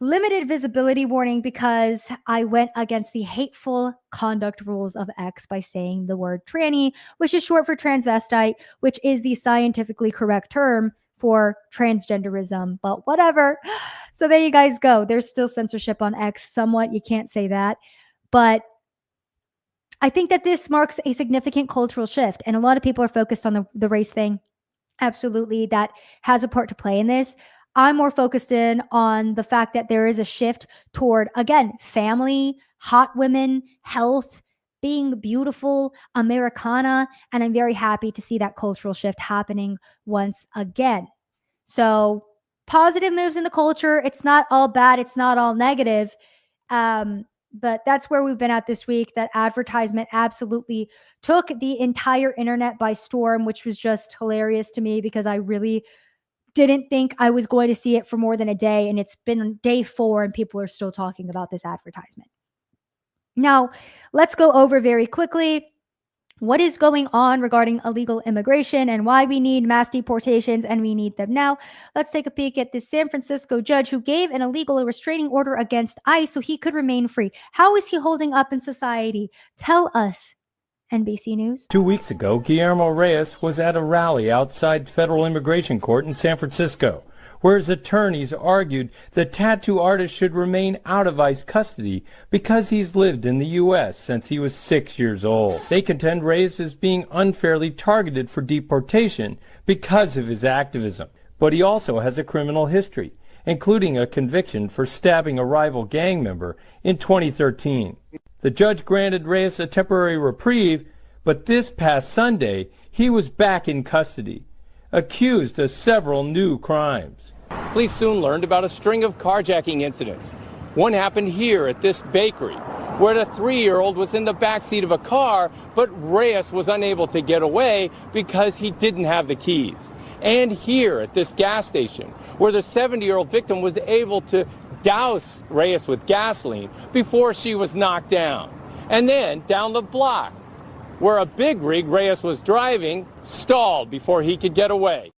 limited visibility warning because I went against the hateful conduct rules of X by saying the word tranny, which is short for transvestite, which is the scientifically correct term for transgenderism, but whatever. So there you guys go. There's still censorship on X somewhat. You can't say that. But I think that this marks a significant cultural shift, and a lot of people are focused on the race thing. Absolutely, that has a part to play in this. I'm more focused in on the fact that there is a shift toward, again, family, hot women, health, being beautiful, Americana, and I'm very happy to see that cultural shift happening once again. So, positive moves in the culture. It's not all bad, it's not all negative. But that's where we've been at this week. That advertisement absolutely took the entire internet by storm, which was just hilarious to me because I really didn't think I was going to see it for more than a day. And it's been day 4 and people are still talking about this advertisement. Now, let's go over very quickly what is going on regarding illegal immigration and why we need mass deportations, and we need them now. Let's take a peek at this San Francisco judge who gave an illegal restraining order against ICE so he could remain free. How is he holding up in society? Tell us, NBC News. 2 weeks ago, Guillermo Reyes was at a rally outside federal immigration court in San Francisco, where his attorneys argued the tattoo artist should remain out of ICE custody because he's lived in the U.S. since he was 6 years old. They contend Reyes is being unfairly targeted for deportation because of his activism. But he also has a criminal history, including a conviction for stabbing a rival gang member in 2013. The judge granted Reyes a temporary reprieve, but this past Sunday, he was back in custody, accused of several new crimes. Police soon learned about a string of carjacking incidents. One happened here at this bakery, where the 3-year-old was in the backseat of a car, but Reyes was unable to get away because he didn't have the keys. And here at this gas station, where the 70-year-old victim was able to douse Reyes with gasoline before she was knocked down. And then down the block, where a big rig Reyes was driving stalled before he could get away.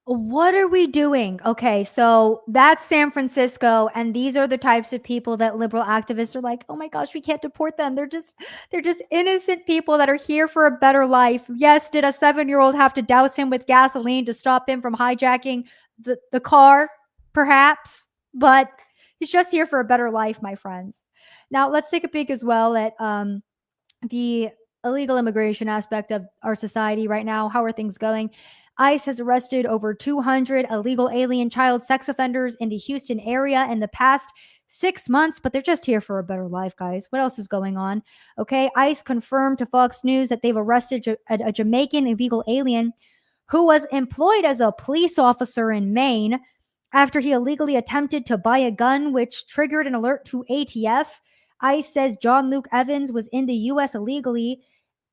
What are we doing? Okay, so that's San Francisco, and these are the types of people that liberal activists are like, oh my gosh, we can't deport them. They're just innocent people that are here for a better life. Yes, did a 7-year-old have to douse him with gasoline to stop him from hijacking the car? Perhaps, but he's just here for a better life, my friends. Now, let's take a peek as well at the illegal immigration aspect of our society right now. How are things going? ICE has arrested over 200 illegal alien child sex offenders in the Houston area in the past 6 months, but they're just here for a better life, guys. What else is going on? Okay, ICE confirmed to Fox News that they've arrested a Jamaican illegal alien who was employed as a police officer in Maine after he illegally attempted to buy a gun, which triggered an alert to ATF. ICE says John Luke Evans was in the U.S. illegally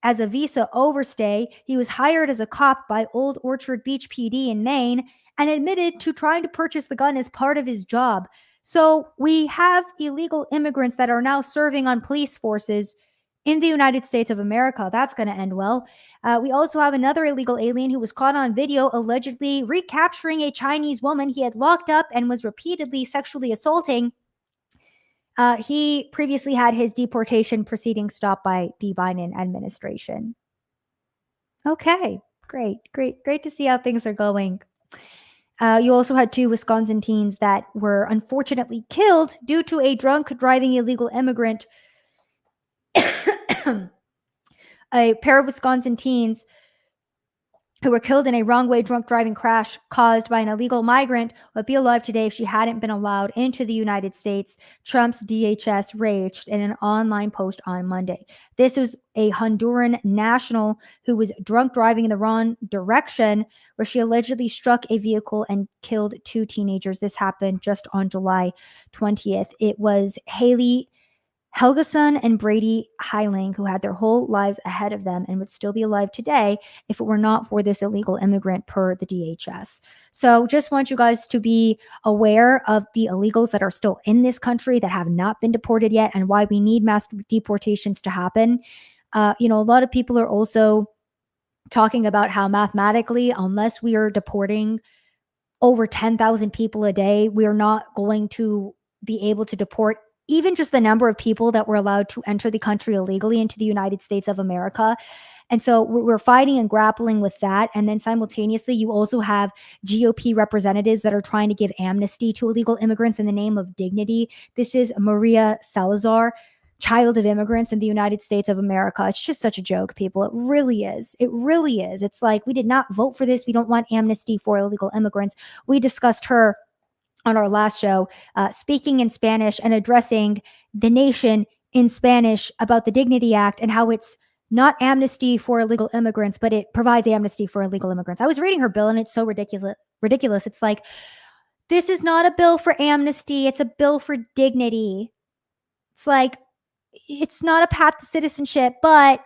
as a visa overstay. He was hired as a cop by Old Orchard Beach PD in Maine and admitted to trying to purchase the gun as part of his job. So we have illegal immigrants that are now serving on police forces in the United States of America. That's going to end well. We also have another illegal alien who was caught on video allegedly recapturing a Chinese woman he had locked up and was repeatedly sexually assaulting. He previously had his deportation proceedings stopped by the Biden administration. Okay, great to see how things are going. You also had 2 Wisconsin teens that were unfortunately killed due to a drunk driving illegal immigrant. A pair of Wisconsin teens who were killed in a wrong-way drunk driving crash caused by an illegal migrant would be alive today if she hadn't been allowed into the United States, Trump's DHS raged in an online post on Monday. This was a Honduran national who was drunk driving in the wrong direction, where she allegedly struck a vehicle and killed 2 teenagers. This happened just on July 20th. It was Haley Helgeson and Brady Heiling, who had their whole lives ahead of them and would still be alive today if it were not for this illegal immigrant per the DHS. So just want you guys to be aware of the illegals that are still in this country that have not been deported yet and why we need mass deportations to happen. A lot of people are also talking about how mathematically, unless we are deporting over 10,000 people a day, we are not going to be able to deport even just the number of people that were allowed to enter the country illegally into the United States of America. And so we're fighting and grappling with that. And then simultaneously, you also have GOP representatives that are trying to give amnesty to illegal immigrants in the name of dignity. This is Maria Salazar, child of immigrants in the United States of America. It's just such a joke, people. It really is. It really is. It's like, we did not vote for this. We don't want amnesty for illegal immigrants. We discussed her on our last show, speaking in Spanish and addressing the nation in Spanish about the Dignity Act and how it's not amnesty for illegal immigrants, but it provides amnesty for illegal immigrants. I was reading her bill and it's so ridiculous. It's like, this is not a bill for amnesty. It's a bill for dignity. It's like, it's not a path to citizenship, but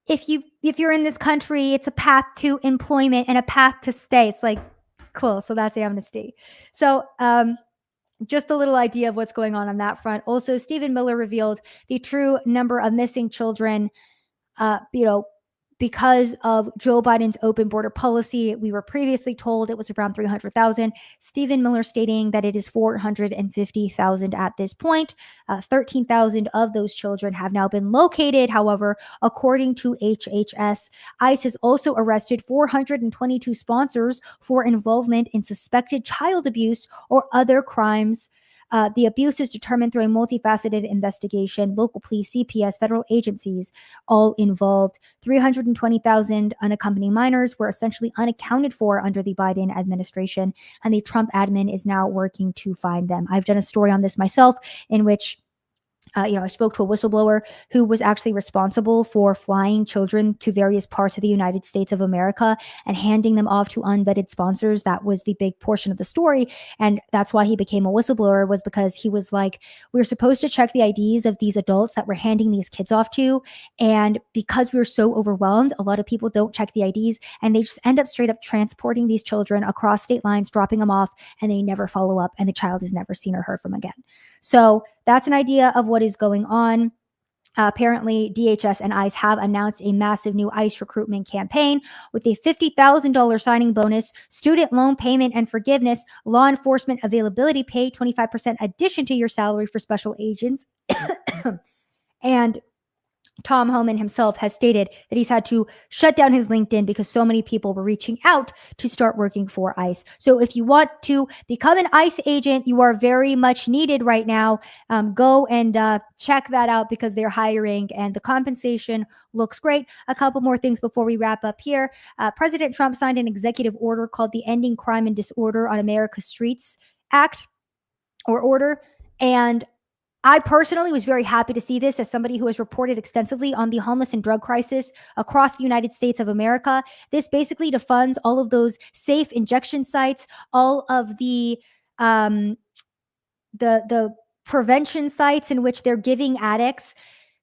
if you're in this country, it's a path to employment and a path to stay. It's like, cool. So that's amnesty. So, just a little idea of what's going on that front. Also, Stephen Miller revealed the true number of missing children, because of Joe Biden's open border policy. We were previously told it was around 300,000. Stephen Miller stating that it is 450,000 at this point. 13,000 of those children have now been located. However, according to HHS, ICE has also arrested 422 sponsors for involvement in suspected child abuse or other crimes. The abuse is determined through a multifaceted investigation. Local police, CPS, federal agencies, all involved. 320,000 unaccompanied minors were essentially unaccounted for under the Biden administration, and the Trump admin is now working to find them. I've done a story on this myself in which I spoke to a whistleblower who was actually responsible for flying children to various parts of the United States of America and handing them off to unvetted sponsors. That was the big portion of the story. And that's why he became a whistleblower, was because he was like, we're supposed to check the IDs of these adults that we're handing these kids off to. And because we're so overwhelmed, a lot of people don't check the IDs and they just end up straight up transporting these children across state lines, dropping them off, and they never follow up, and the child is never seen or heard from again. So that's an idea of what is going on. Apparently, DHS and ICE have announced a massive new ICE recruitment campaign with a $50,000 signing bonus, student loan payment and forgiveness, law enforcement availability pay, 25% addition to your salary for special agents. And Tom Homan himself has stated that he's had to shut down his LinkedIn because so many people were reaching out to start working for ICE. So if you want to become an ICE agent, you are very much needed right now. Go and check that out because they're hiring and the compensation looks great. A couple more things before we wrap up here. President Trump signed an executive order called the Ending Crime and Disorder on America's Streets Act or order. And I personally was very happy to see this as somebody who has reported extensively on the homeless and drug crisis across the United States of America. This basically defunds all of those safe injection sites, all of the prevention sites in which they're giving addicts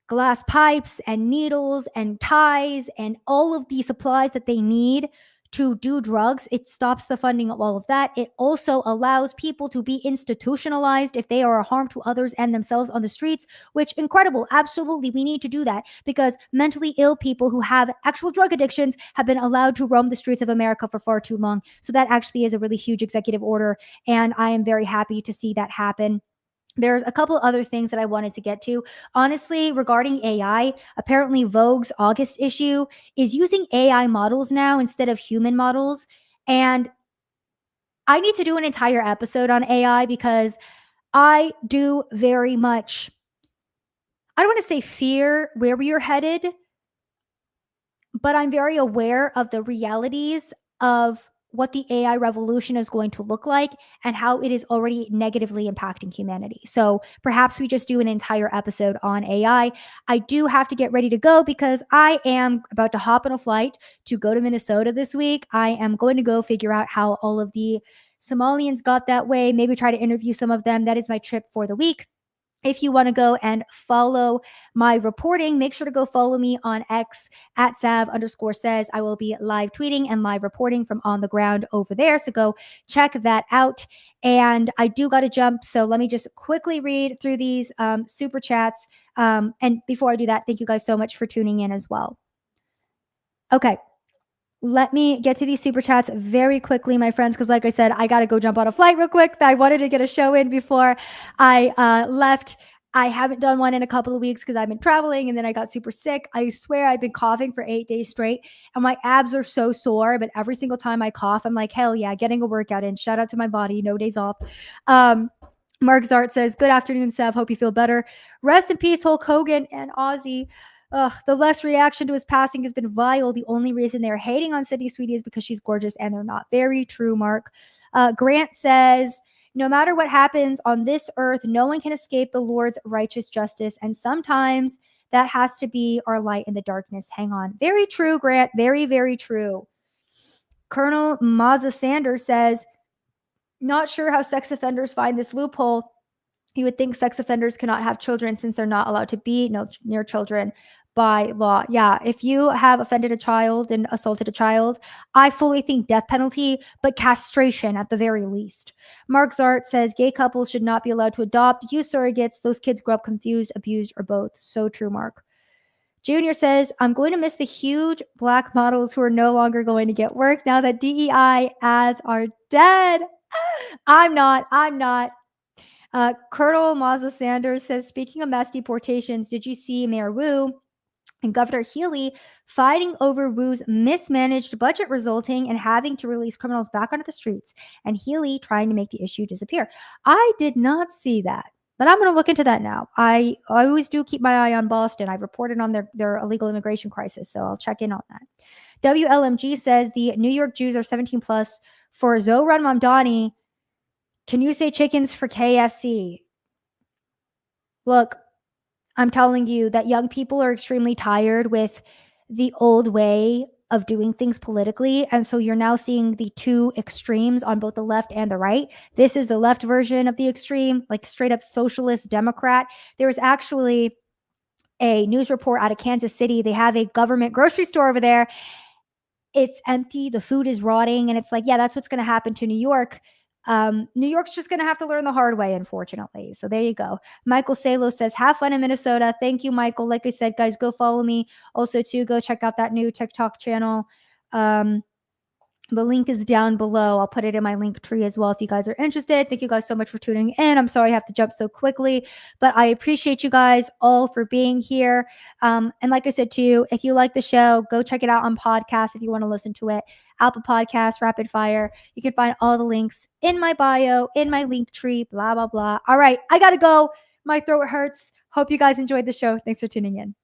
glass pipes and needles and ties and all of the supplies that they need to do drugs. It stops the funding of all of that. It also allows people to be institutionalized if they are a harm to others and themselves on the streets, which incredible. Absolutely. We need to do that because mentally ill people who have actual drug addictions have been allowed to roam the streets of America for far too long. So that actually is a really huge executive order. And I am very happy to see that happen. There's a couple other things that I wanted to get to. Honestly, regarding AI, apparently Vogue's August issue is using AI models now instead of human models. And I need to do an entire episode on AI because I do very much, I don't want to say fear where we are headed, but I'm very aware of the realities of what the AI revolution is going to look like and how it is already negatively impacting humanity. So perhaps we just do an entire episode on AI. I do have to get ready to go because I am about to hop on a flight to go to Minnesota this week. I am going to go figure out how all of the Somalians got that way, maybe try to interview some of them. That is my trip for the week. If you want to go and follow my reporting, make sure to go follow me on X at @Sav_says. I will be live tweeting and live reporting from on the ground over there. So go check that out. And I do got to jump. So let me just quickly read through these super chats. And before I do that, thank you guys so much for tuning in as well. Okay. Let me get to these super chats very quickly, my friends, because like I said, I got to go jump on a flight real quick. I wanted to get a show in before I left. I haven't done one in a couple of weeks because I've been traveling and then I got super sick. I swear I've been coughing for 8 days straight and my abs are so sore. But every single time I cough, I'm like, hell yeah, getting a workout in. Shout out to my body. No days off. Mark Zart says, good afternoon, Sev. Hope you feel better. Rest in peace, Hulk Hogan and Ozzy. The left's reaction to his passing has been vile. The only reason they're hating on Sydney Sweeney is because she's gorgeous, and they're not. Very true, Mark. Grant says, no matter what happens on this earth, no one can escape the Lord's righteous justice, and sometimes that has to be our light in the darkness. Hang on. Very true, Grant. Very, very true. Colonel Mazza Sanders says, not sure how sex offenders find this loophole. You would think sex offenders cannot have children since they're not allowed to be near children by law. Yeah, if you have offended a child and assaulted a child, I fully think death penalty, but castration at the very least. Mark Zart says gay couples should not be allowed to adopt, use surrogates. Those kids grow up confused, abused, or both. So true, Mark. Junior says, I'm going to miss the huge black models who are no longer going to get work now that DEI ads are dead. I'm not. Colonel Mazza Sanders says, speaking of mass deportations, did you see Mayor Wu and Governor Healy fighting over Wu's mismanaged budget, resulting in having to release criminals back onto the streets, and Healy trying to make the issue disappear? I did not see that, but I'm going to look into that now. I always do keep my eye on Boston. I've reported on their illegal immigration crisis, so I'll check in on that. WLMG says the New York Jews are 17 plus for Zohran Mamdani. Can you say chickens for KFC? Look, I'm telling you that young people are extremely tired with the old way of doing things politically. And so you're now seeing the two extremes on both the left and the right. This is the left version of the extreme, like straight up socialist Democrat. There was actually a news report out of Kansas City. They have a government grocery store over there. It's empty. The food is rotting. And it's like, yeah, that's what's going to happen to New York. New York's just going to have to learn the hard way, unfortunately. So there you go. Michael Salo says, have fun in Minnesota. Thank you, Michael. Like I said, guys, go follow me. Also, too, go check out that new TikTok channel. The link is down below. I'll put it in my link tree as well if you guys are interested. Thank you guys so much for tuning in. I'm sorry I have to jump so quickly, but I appreciate you guys all for being here. And like I said to you, if you like the show, go check it out on podcast if you want to listen to it. Apple Podcasts, Rapid Fire. You can find all the links in my bio, in my link tree, blah, blah, blah. All right, I got to go. My throat hurts. Hope you guys enjoyed the show. Thanks for tuning in.